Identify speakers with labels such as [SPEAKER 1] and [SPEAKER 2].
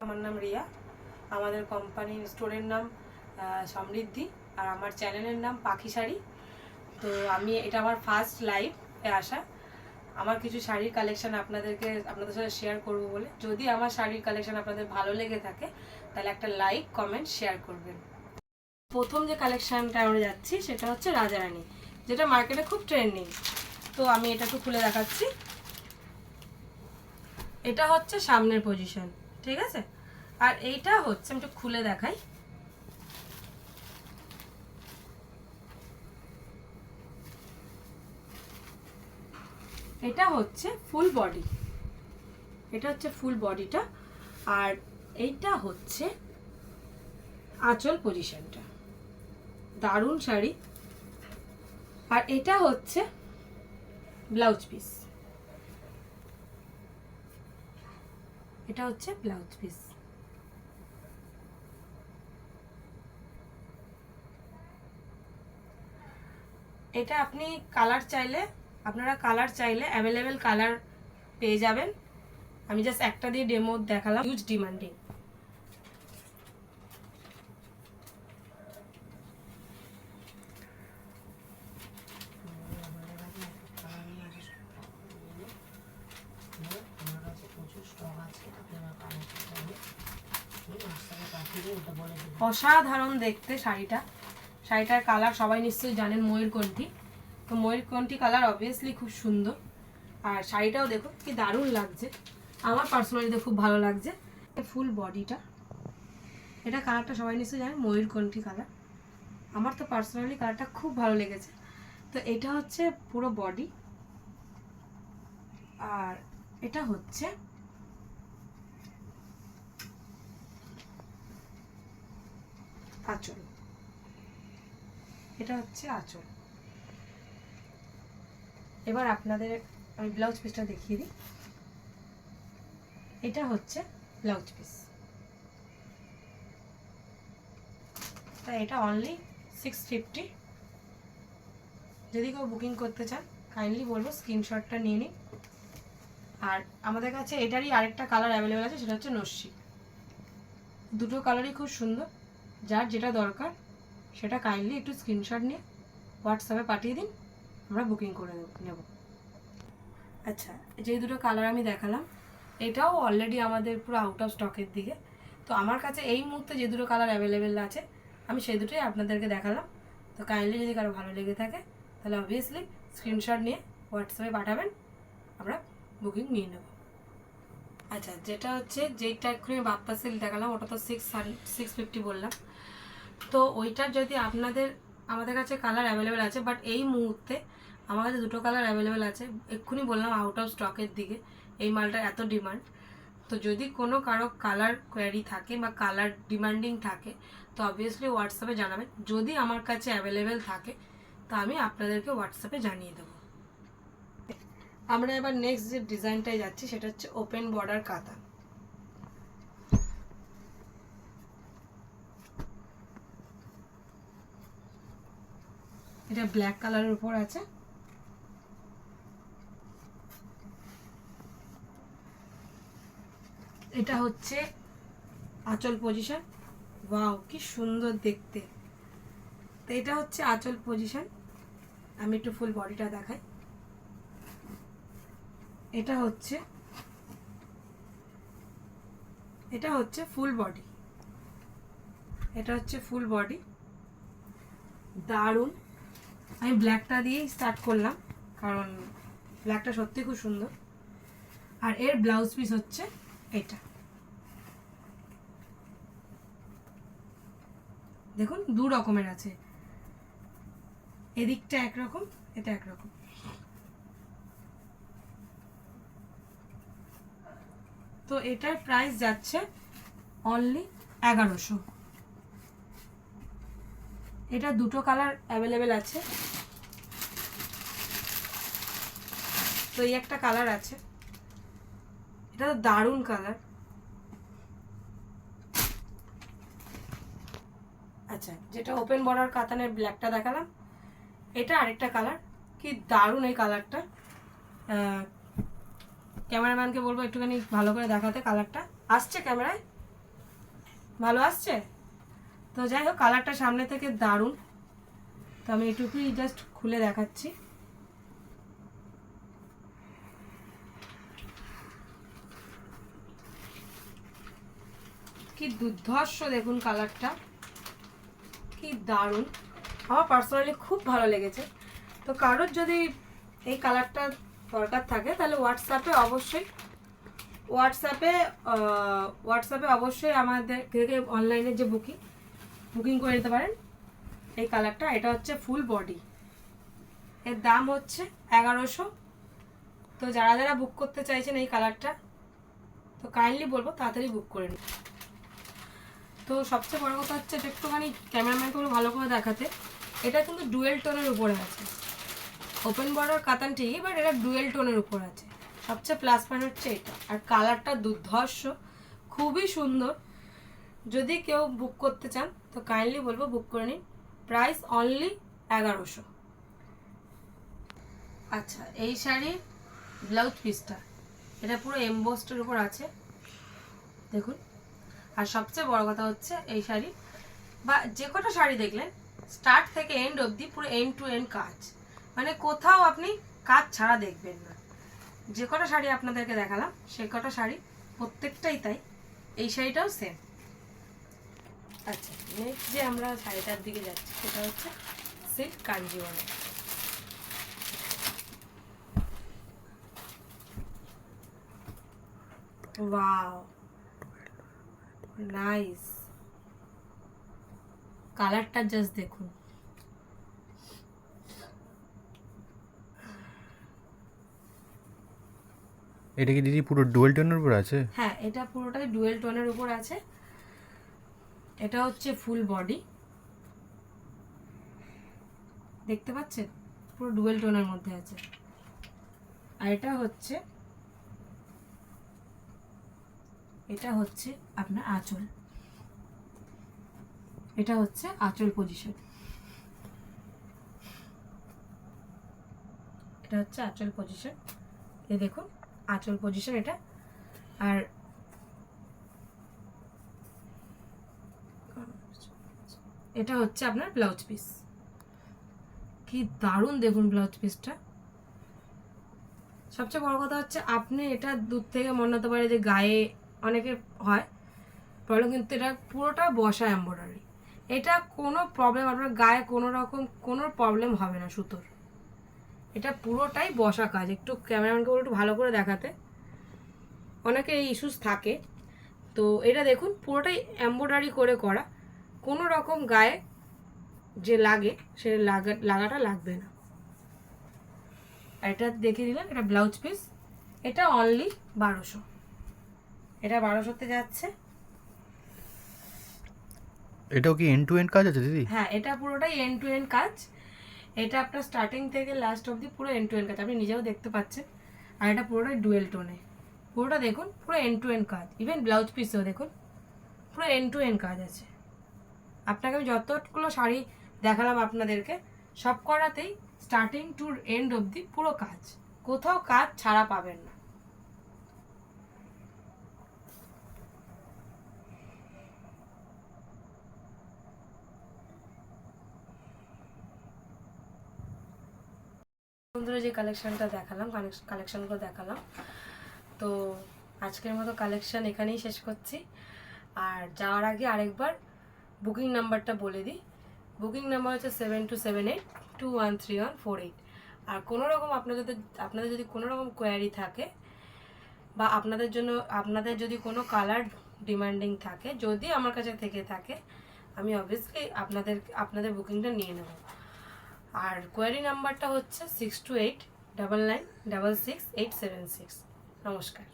[SPEAKER 1] আমার নাম রিয়া, আমাদের কোম্পানির স্টোরের নাম সমৃদ্ধি, আর আমার চ্যানেলের নাম পাখি শাড়ি। তো এটা আমার ফার্স্ট লাইভে আসা। আমার কিছু শাড়ির কালেকশন আপনাদের সাথে শেয়ার করব বলে। যদি আমার শাড়ির কালেকশন আপনাদের ভালো লেগে থাকে তাহলে একটা লাইক, কমেন্ট, শেয়ার করবেন। প্রথম যে কালেকশনটা আমরা যাচ্ছি সেটা হচ্ছে রাজারানী, যেটা মার্কেটে খুব ট্রেন্ডিং। তো আমি এটা একটু খুলে দেখাচ্ছি। এটা হচ্ছে সামনের পজিশন, ঠিক আছে? আর এইটা হচ্ছে, আমি একটু খুলে দেখাই। এটা হচ্ছে ফুল বডি, এটা হচ্ছে ফুল বডিটা। আর এইটা হচ্ছে আঁচল পজিশনটা। দারুণ শাড়ি। আর এটা হচ্ছে ব্লাউজ পিস, এটা হচ্ছে ব্লাউজ পিস। এটা আপনারা কালার চাইলে অ্যাভেলেবেল কালার পেয়ে যাবেন। আমি জাস্ট একটা দিয়ে ডেমো দেখালাম। Huge demanding. অসাধারণ দেখতে শাড়িটার কালার সবাই নিশ্চয়ই জানেন, ময়ূরকণ্ঠী। তো ময়ূরকণ্ঠী কালার অবভিয়াসলি খুব সুন্দর। আর শাড়িটাও দেখো কি দারুণ লাগছে, আমার পার্সোনালিতে খুব ভালো লাগছে। ফুল বডিটা, এটা কালারটা সবাই নিশ্চয়ই জানেন, ময়ূরকণ্ঠী কালার। আমার তো পার্সোনালি কালারটা খুব ভালো লেগেছে। তো এটা হচ্ছে পুরো বডি, আর এটা হচ্ছে আঁচল। এটা হচ্ছে আঁচল। এবার আপনাদের আমি ব্লাউজ পিসটা দেখিয়ে দিই। এটা হচ্ছে ব্লাউজ পিস। তাই এটা অনলি 650। যদি কেউ বুকিং করতে চান কাইন্ডলি বলবো স্ক্রিনশটটা নিয়ে নিন। আর আমাদের কাছে এটারই আরেকটা কালার অ্যাভেলেবেল আছে, সেটা হচ্ছে নস্যি। দুটো কালারই খুব সুন্দর। যার যেটা দরকার সেটা কাইন্ডলি একটু স্ক্রিনশট নিয়ে হোয়াটসঅ্যাপে পাঠিয়ে দিন, আমরা বুকিং করে নেব। আচ্ছা, যে দুটো কালার আমি দেখালাম এটাও অলরেডি আমাদের পুরো আউট অফ স্টকের দিকে। তো আমার কাছে এই মুহূর্তে যে দুটো কালার অ্যাভেলেবেল আছে আমি সেই দুটোই আপনাদেরকে দেখালাম। তো কাইন্ডলি যদি কারো ভালো লেগে থাকে তাহলে অবভিয়াসলি স্ক্রিনশট নিয়ে হোয়াটসঅ্যাপে পাঠাবেন, আমরা বুকিং নিয়ে নেব। আচ্ছা, যেটা হচ্ছে যেইটা এক্ষুনি বাপ্পা সিল্ক দেখালাম ওটা তো 650 বললাম। তো ওইটার যদি আমাদের কাছে কালার অ্যাভেলেবেল আছে, বাট এই মুহূর্তে আমার কাছে দুটো কালার অ্যাভেলেবেল আছে। এক্ষুনি বললাম আউট অফ স্টকের দিকে, এই মালটার এত ডিমান্ড। তো যদি কারো কালার কোয়ারি থাকে বা কালার ডিমান্ডিং থাকে তো অবভিয়াসলি হোয়াটসঅ্যাপে জানাবেন। যদি আমার কাছে অ্যাভেলেবেল থাকে তো আমি আপনাদেরকে হোয়াটসঅ্যাপে জানিয়ে দেবো। আমরা এবার নেক্সট যে ডিজাইনটায় যাচ্ছি সেটা হচ্ছে ওপেন বর্ডার কাতান। এটা ব্ল্যাক কালারের উপর আছে। এটা হচ্ছে আঁচল পজিশন। ওয়াও কি সুন্দর দেখতে। তো এটা হচ্ছে আঁচল পজিশন। আমি একটু ফুল বডিটা দেখাই। এটা হচ্ছে ফুল বডি, এটা হচ্ছে ফুল বডি। দারুণ। আমি ব্ল্যাকটা দিয়েই স্টার্ট করলাম কারণ ব্ল্যাকটা সত্যি খুব সুন্দর। আর এর ব্লাউজ পিস হচ্ছে এটা। দেখুন দু রকমের আছে, এদিকটা একরকম, এটা একরকম। তো এটার প্রাইস যাচ্ছে অনলি 1100। এটা দুটো কালার অ্যাভেলেবেল আছে। তো এই একটা কালার আছে, এটা তো দারুণ কালার। আচ্ছা, যেটা ওপেন বর্ডার কাতানের ব্ল্যাকটা দেখালাম, এটা আরেকটা কালার। কি দারুণ এই কালারটা। ক্যামেরাম্যানকে বলবো একটুখানি ভালো করে দেখাতে। কালারটা আসছে ক্যামেরায়? ভালো আসছে। তো যাই হোক, কালারটা সামনে থেকে দারুণ। তো আমি এটুকুই জাস্ট খুলে দেখাচ্ছি। কি দুর্ধর্ষ দেখুন কালারটা, কি দারুণ। আমার পার্সোনালি খুব ভালো লেগেছে। তো কারোর যদি এই কালারটা দরকার থাকে তাহলে হোয়াটসঅ্যাপে অবশ্যই আমাদের থেকে অনলাইনে যে বুকিং করে নিতে পারেন এই কালারটা। এটা হচ্ছে ফুল বডি, এর দাম হচ্ছে 1100। তো যারা যারা বুক করতে চাইছেন এই কালারটা, তো কাইন্ডলি বলবো তাড়াতাড়ি বুক করে নিন। তো সবচেয়ে বড় কথা হচ্ছে এটা একটুখানি ক্যামেরাম্যানকে ভালো করে দেখাতে, এটা কিন্তু ডুয়েল টোনের উপরে আছে। ওপেন বর্ডার কাতান ঠিকই, বাট এটা ডুয়েল টোনের উপর আছে। সবচেয়ে প্লাস পয়েন্ট হচ্ছে এটা। আর কালারটা দুর্ধর্ষ, খুবই সুন্দর। যদি কেউ বুক করতে চান তো কাইন্ডলি বলবো বুক করে নিন। Price only 1100। আচ্ছা, এই শাড়ির ব্লাউজ পিসটা এটা পুরো এমবোসডের উপর আছে দেখুন। আর সবচেয়ে বড় কথা হচ্ছে এই শাড়ি বা যে কটা শাড়ি দেখলেন স্টার্ট থেকে এন্ড অবধি পুরো এন্ড টু এন্ড কাজ, মানে কোথাও আপনি কাজ ছাড়া দেখবেন না। যে কটা শাড়ি আপনাদেরকে দেখালাম সে কটা শাড়ি প্রত্যেকটাই তাই, এই শাড়িটাও সেম। আচ্ছা, নেক্সট যে আমরা শাড়িটার দিকে যাচ্ছি সেটা হচ্ছে সিল্ক কাঞ্জিওয়ালা। Wow, nice. কালারটা জাস্ট দেখুন।
[SPEAKER 2] এটা কি দিদি পুরো ডুয়েল টোনের উপর আছে?
[SPEAKER 1] হ্যাঁ, এটা পুরোটাই ডুয়েল টোনের উপর আছে। এটা হচ্ছে ফুল বডি, দেখতে পাচ্ছেন পুরো ডুয়েল টোনের মধ্যে আছে। আর এটা হচ্ছে আপনার আঁচল, এটা হচ্ছে আঁচল পজিশন, এটা হচ্ছে আঁচল পজিশন। এই দেখুন আঁচল পজিশন এটা। আর এটা হচ্ছে আপনার ব্লাউজ পিস। কি দারুণ দেখুন ব্লাউজ পিসটা। সবচেয়ে বড় কথা হচ্ছে আপনি এটা দূর থেকে মনে হতে পারে যে গায়ে অনেকে হয় প্রবলেম, কিন্তু এটা পুরোটা বসা এমব্রয়ডারি। এটা কোনো প্রবলেম, আপনার গায়ে কোনো প্রবলেম হবে না সুতোর। এটা পুরোটাই বসা কাজ। একটু ক্যামেরাম্যানকে একটু ভালো করে দেখাতে, অনেকে এই ইস্যুস থাকে। তো এটা দেখুন পুরোটাই এমব্রয়ডারি করে করা, কোনো রকম গায়ে যে লাগে সে লাগাটা লাগবে না। এটা দেখে দিলাম, এটা ব্লাউজ পিস। এটা অনলি 1200, এটা 1200-তে যাচ্ছে।
[SPEAKER 2] এটাও কি এন্ড টু এন্ড কাজ আছে দিদি?
[SPEAKER 1] হ্যাঁ, এটা পুরোটাই এন্ড টু এন্ড কাজ। এটা আপনার স্টার্টিং থেকে লাস্ট অবধি পুরো এন্ড টু এন্ড কাজ, আপনি নিজেও দেখতে পাচ্ছেন। আর এটা পুরোটাই ডুয়েল টোনে, পুরোটা দেখুন পুরো এন্ড টু এন্ড কাজ। ইভেন ব্লাউজ পিসেও দেখুন পুরো এন্ড টু এন্ড কাজ আছে। আপনাকে আমি যতগুলো শাড়ি দেখালাম আপনাদেরকে, সব করাতেই স্টার্টিং টু এন্ড অবধি পুরো কাজ, কোথাও কাজ ছাড়া পাবেন না। বন্ধুরা, যে কালেকশনগুলো দেখালাম, তো আজকের মতো কালেকশন এখানেই শেষ করছি। আর যাওয়ার আগে আরেকবার বুকিং নাম্বারটা বলে দিই। বুকিং নাম্বার হচ্ছে 7278213148। আর কোনো রকম আপনাদের যদি কোনো রকম কোয়ারি থাকে বা আপনাদের যদি কোনো কালার ডিমান্ডিং থাকে, যদি আমার কাছে থেকে থাকে, আমি অবভিয়াসলি আপনাদের বুকিংটা নিয়ে নেব। আর কোয়ারি নাম্বারটা হচ্ছে 6289966876। নমস্কার।